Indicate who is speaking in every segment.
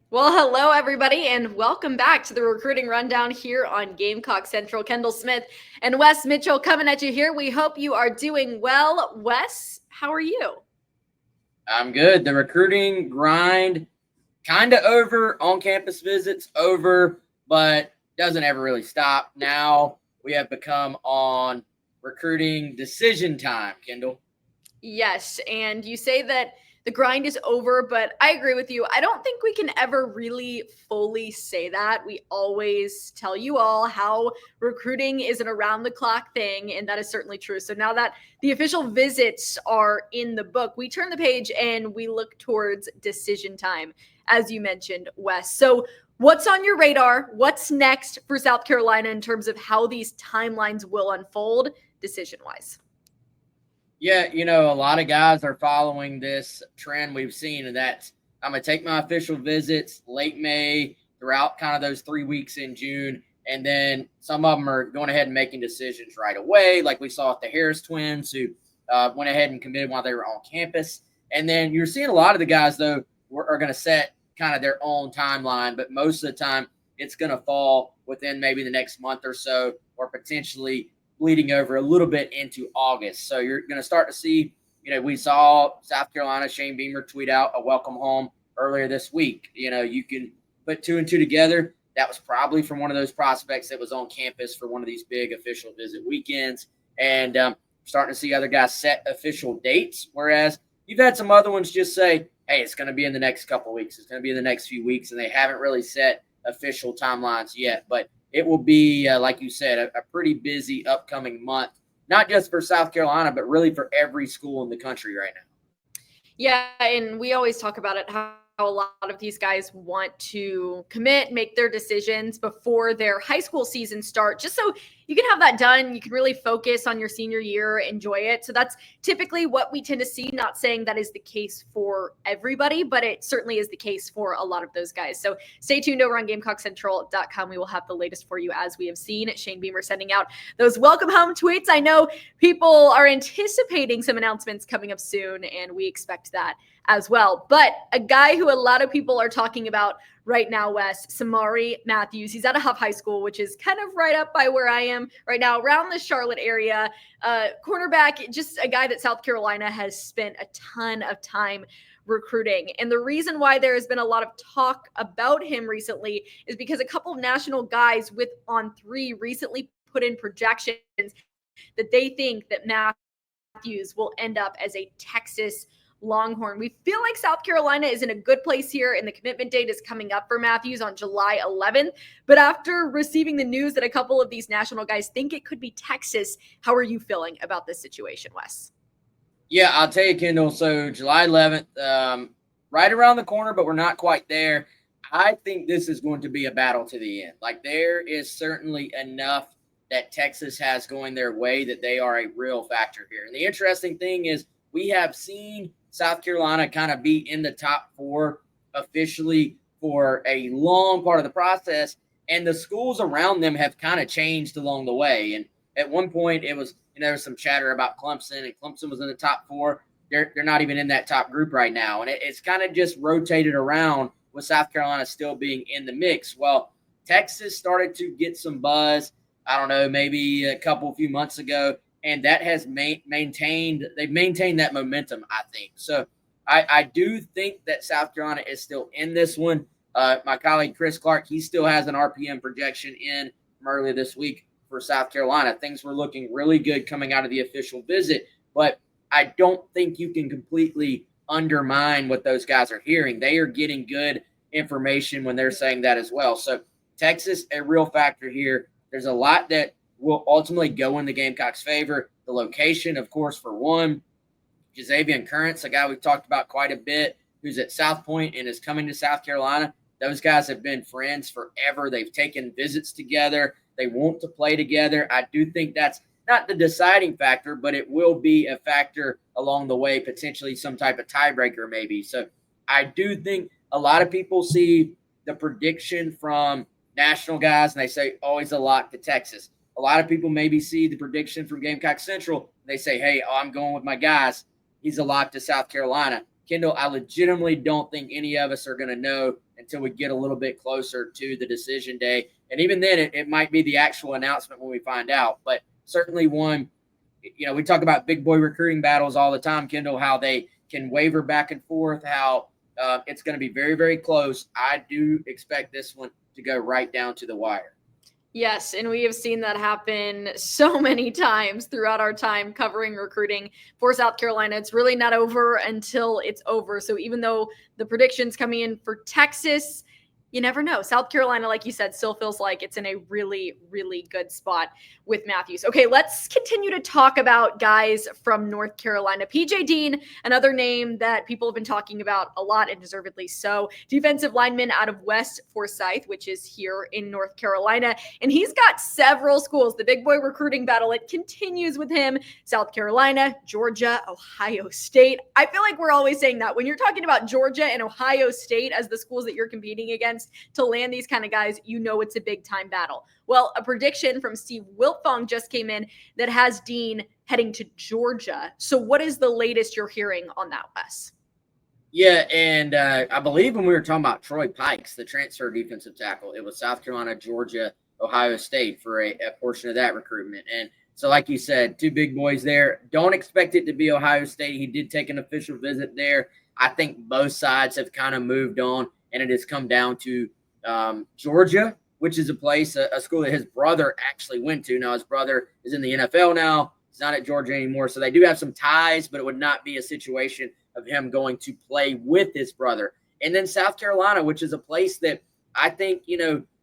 Speaker 1: Well, hello, everybody, and welcome back to the recruiting rundown here on Gamecock Central. Kendall Smith and Wes Mitchell coming at you here. We hope you are doing well. Wes, how are you?
Speaker 2: I'm good. The recruiting grind kind of over. On campus visits over, but doesn't ever really stop. Now we have become on recruiting decision time, Kendall.
Speaker 1: Yes, and you say that the grind is over, but I agree with you. I don't think we can ever really fully say that. We always tell you all how recruiting is an around the clock thing, and that is certainly true. So now that the official visits are in the book, we turn the page and we look towards decision time, as you mentioned, Wes. So what's on your radar? What's next for South Carolina in terms of how these timelines will unfold decision wise?
Speaker 2: Yeah, a lot of guys are following this trend we've seen, and that's I'm going to take my official visits late May throughout kind of those 3 weeks in June. And then some of them are going ahead and making decisions right away, like we saw with the Harris twins who went ahead and committed while they were on campus. And then you're seeing a lot of the guys, though, are going to set kind of their own timeline, but most of the time it's going to fall within maybe the next month or so, or potentially bleeding over a little bit into August. So you're going to start to see, we saw South Carolina, Shane Beamer tweet out a welcome home earlier this week. You can put two and two together. That was probably from one of those prospects that was on campus for one of these big official visit weekends. And starting to see other guys set official dates, whereas you've had some other ones just say, hey, it's going to be in the next couple of weeks. It's going to be in the next few weeks, and they haven't really set official timelines yet. But it will be, like you said, a pretty busy upcoming month, not just for South Carolina, but really for every school in the country right now.
Speaker 1: Yeah, and we always talk about it, how a lot of these guys want to commit, make their decisions before their high school season start, just so you can have that done. You can really focus on your senior year, enjoy it. So that's typically what we tend to see. Not saying that is the case for everybody, but it certainly is the case for a lot of those guys. So stay tuned over on GamecockCentral.com. We will have the latest for you as we have seen. Shane Beamer sending out those welcome home tweets. I know people are anticipating some announcements coming up soon, and we expect that as well. But a guy who a lot of people are talking about right now, Wes, Samari Matthews. He's out of Huff High School, which is kind of right up by where I am right now, around the Charlotte area. Cornerback, just a guy that South Carolina has spent a ton of time recruiting. And the reason why there has been a lot of talk about him recently is because a couple of national guys with On3 recently put in projections that they think that Matthews will end up as a Texas Longhorn. We feel like South Carolina is in a good place here, and the commitment date is coming up for Matthews on July 11th. But after receiving the news that a couple of these national guys think it could be Texas, how are you feeling about this situation, Wes?
Speaker 2: Yeah, I'll tell you, Kendall. So July 11th, right around the corner, but we're not quite there. I think this is going to be a battle to the end. Like, there is certainly enough that Texas has going their way that they are a real factor here. And the interesting thing is we have seen South Carolina kind of be in the top four officially for a long part of the process, and the schools around them have kind of changed along the way. And at one point, it was, there was some chatter about Clemson, and Clemson was in the top four. They're not even in that top group right now. And it's kind of just rotated around with South Carolina still being in the mix. Well, Texas started to get some buzz, I don't know, maybe a few months ago, and that has they've maintained that momentum, I think. So I do think that South Carolina is still in this one. My colleague Chris Clark, he still has an RPM projection in from earlier this week for South Carolina. Things were looking really good coming out of the official visit, but I don't think you can completely undermine what those guys are hearing. They are getting good information when they're saying that as well. So Texas, a real factor here. There's a lot that will ultimately go in the Gamecocks' favor. The location, of course, for one. Jazavian Currents, a guy we've talked about quite a bit, who's at South Point and is coming to South Carolina. Those guys have been friends forever. They've taken visits together. They want to play together. I do think that's not the deciding factor, but it will be a factor along the way, potentially some type of tiebreaker maybe. So I do think a lot of people see the prediction from national guys, and they say always a lock to Texas. A lot of people maybe see the prediction from Gamecock Central, and they say, hey, I'm going with my guys. He's a lock to South Carolina. Kendall, I legitimately don't think any of us are going to know until we get a little bit closer to the decision day. And even then, it might be the actual announcement when we find out. But certainly one, we talk about big boy recruiting battles all the time, Kendall, how they can waver back and forth, how it's going to be very, very close. I do expect this one to go right down to the wire.
Speaker 1: Yes, and we have seen that happen so many times throughout our time covering recruiting for South Carolina. It's really not over until it's over. So even though the predictions coming in for Texas, you never know. South Carolina, like you said, still feels like it's in a really, really good spot with Matthews. Okay, let's continue to talk about guys from North Carolina. PJ Dean, another name that people have been talking about a lot, and deservedly so. Defensive lineman out of West Forsyth, which is here in North Carolina. And he's got several schools. The big boy recruiting battle, it continues with him. South Carolina, Georgia, Ohio State. I feel like we're always saying that. When you're talking about Georgia and Ohio State as the schools that you're competing against, to land these kind of guys, it's a big time battle. Well, a prediction from Steve Wiltfong just came in that has Dean heading to Georgia. So what is the latest you're hearing on that, Wes?
Speaker 2: Yeah, and I believe when we were talking about Troy Pikes, the transfer defensive tackle, it was South Carolina, Georgia, Ohio State for a portion of that recruitment. And so like you said, two big boys there. Don't expect it to be Ohio State. He did take an official visit there. I think both sides have kind of moved on. And it has come down to Georgia, which is a school that his brother actually went to. Now, his brother is in the NFL now. He's not at Georgia anymore. So they do have some ties, but it would not be a situation of him going to play with his brother. And then South Carolina, which is a place that I think,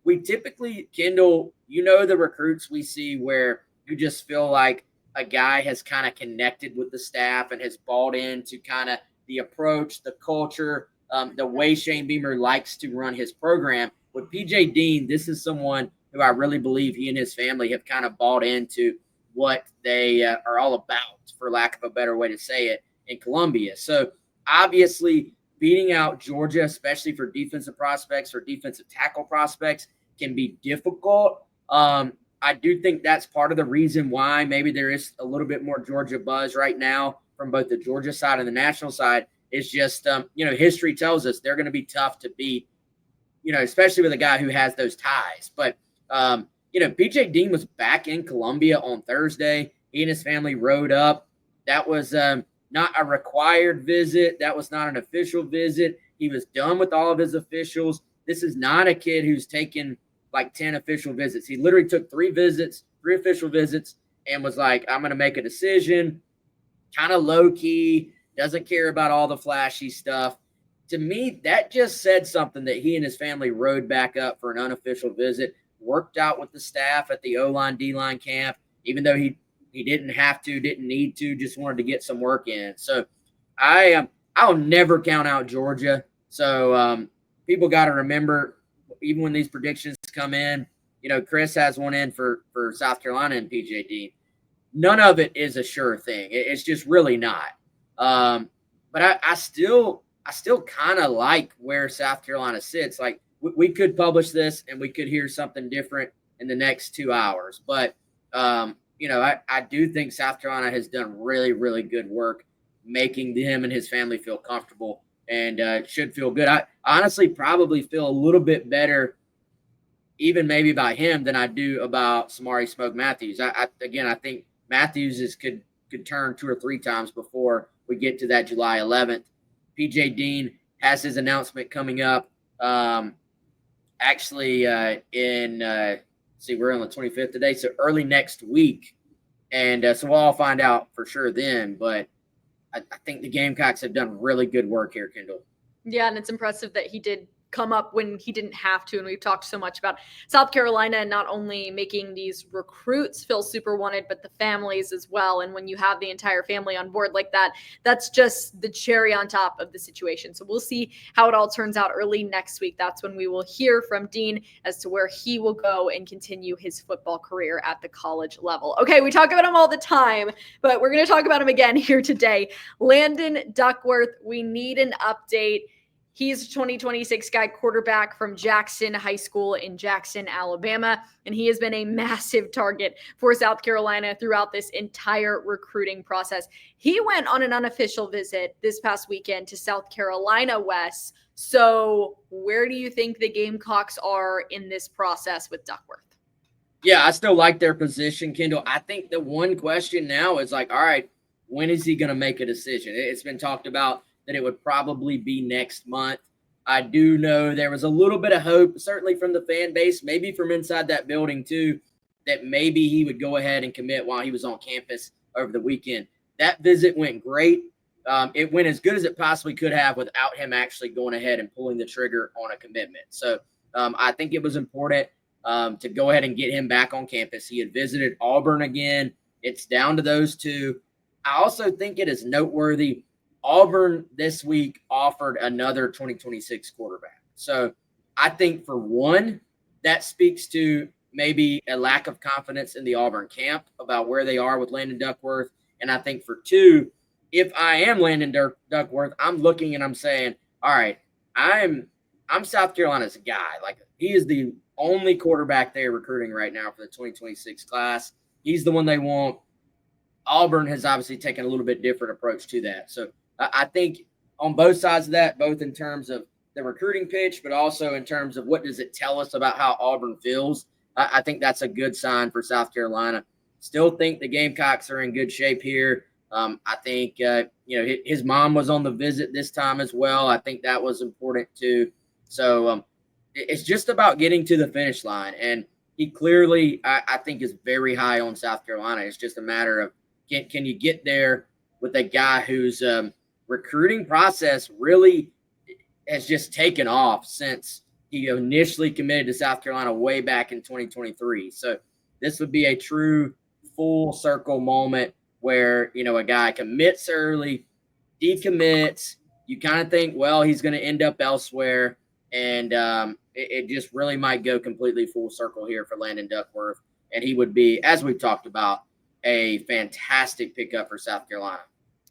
Speaker 2: we typically, Kendall, the recruits we see where you just feel like a guy has kind of connected with the staff and has bought into kind of the approach, the culture, the way Shane Beamer likes to run his program. With PJ Dean, this is someone who I really believe he and his family have kind of bought into what they are all about, for lack of a better way to say it, in Columbia. So obviously beating out Georgia, especially for defensive prospects or defensive tackle prospects, can be difficult. I do think that's part of the reason why maybe there is a little bit more Georgia buzz right now from both the Georgia side and the national side. It's just, history tells us they're going to be tough to beat, especially with a guy who has those ties. But, PJ Dean was back in Columbia on Thursday. He and his family rode up. That was not a required visit. That was not an official visit. He was done with all of his officials. This is not a kid who's taken like 10 official visits. He literally took 3 official visits, and was like, I'm going to make a decision, kind of low key. Doesn't care about all the flashy stuff. To me, that just said something that he and his family rode back up for an unofficial visit, worked out with the staff at the O-line, D-line camp, even though he didn't have to, didn't need to, just wanted to get some work in. So I'll never count out Georgia. So people got to remember, even when these predictions come in, Chris has one in for South Carolina and PJ Dean. None of it is a sure thing. It's just really not. But I still kind of like where South Carolina sits. Like we could publish this and we could hear something different in the next 2 hours. But, I do think South Carolina has done really, really good work making him and his family feel comfortable, and should feel good. I honestly probably feel a little bit better even maybe about him than I do about Samari Smoke Matthews. I think Matthews could turn 2 or 3 times before we get to that July 11th. PJ Dean has his announcement coming up. We're on the 25th today, so early next week. And so we'll all find out for sure then. But I think the Gamecocks have done really good work here, Kendall.
Speaker 1: Yeah, and it's impressive that he did come up when he didn't have to. And we've talked so much about South Carolina and not only making these recruits feel super wanted, but the families as well. And when you have the entire family on board like that, that's just the cherry on top of the situation. So we'll see how it all turns out early next week. That's when we will hear from Dean as to where he will go and continue his football career at the college level. Okay, we talk about him all the time, but we're going to talk about him again here today. Landon Duckworth, we need an update. He's a 2026 guy, quarterback from Jackson High School in Jackson, Alabama, and he has been a massive target for South Carolina throughout this entire recruiting process. He went on an unofficial visit this past weekend to South Carolina, Wes. So where do you think the Gamecocks are in this process with Duckworth?
Speaker 2: Yeah, I still like their position, Kendall. I think the one question now is like, all right, when is he going to make a decision? It's been talked about that it would probably be next month. I do know there was a little bit of hope, certainly from the fan base, maybe from inside that building too, that maybe he would go ahead and commit while he was on campus over the weekend. That visit went great. It went as good as it possibly could have without him actually going ahead and pulling the trigger on a commitment. So I think it was important to go ahead and get him back on campus. He had visited Auburn again. It's down to those two. I also think it is noteworthy. Auburn this week offered another 2026 quarterback. So I think for one, that speaks to maybe a lack of confidence in the Auburn camp about where they are with Landon Duckworth. And I think for two, if I am Landon Duckworth, I'm looking and I'm saying, all right, I'm South Carolina's guy. Like, he is the only quarterback they're recruiting right now for the 2026 class. He's the one they want. Auburn has obviously taken a little bit different approach to that. So I think on both sides of that, both in terms of the recruiting pitch, but also in terms of what does it tell us about how Auburn feels, I think that's a good sign for South Carolina. Still think the Gamecocks are in good shape here. I think, his mom was on the visit this time as well. I think that was important too. So it's just about getting to the finish line. And he clearly, I think, is very high on South Carolina. It's just a matter of can you get there with a guy whose recruiting process really has just taken off since he initially committed to South Carolina way back in 2023. So this would be a true full circle moment where, a guy commits early, decommits. You kind of think, well, he's going to end up elsewhere. And it just really might go completely full circle here for Landon Duckworth. And he would be, as we've talked about, a fantastic pickup for South Carolina.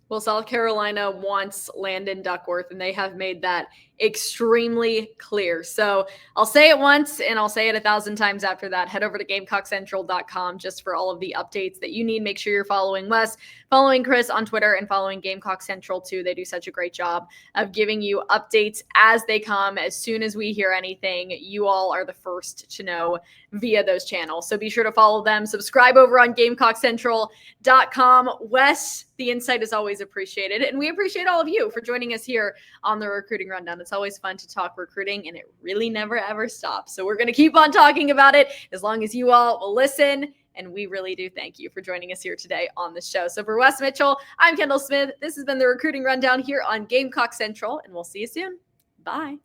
Speaker 1: Well, South Carolina wants Landon Duckworth, and they have made that extremely clear. So I'll say it once, and I'll say it 1,000 times after that. Head over to GamecockCentral.com just for all of the updates that you need. Make sure you're following Wes, following Chris on Twitter, and following Gamecock Central too. They do such a great job of giving you updates as they come. As soon as we hear anything, you all are the first to know via those channels. So be sure to follow them. Subscribe over on GamecockCentral.com. Wes, the insight is always appreciated. And we appreciate all of you for joining us here on the Recruiting Rundown. It's always fun to talk recruiting, and it really never, ever stops. So we're going to keep on talking about it as long as you all will listen. And we really do thank you for joining us here today on the show. So for Wes Mitchell, I'm Kendall Smith. This has been the Recruiting Rundown here on Gamecock Central, and we'll see you soon. Bye.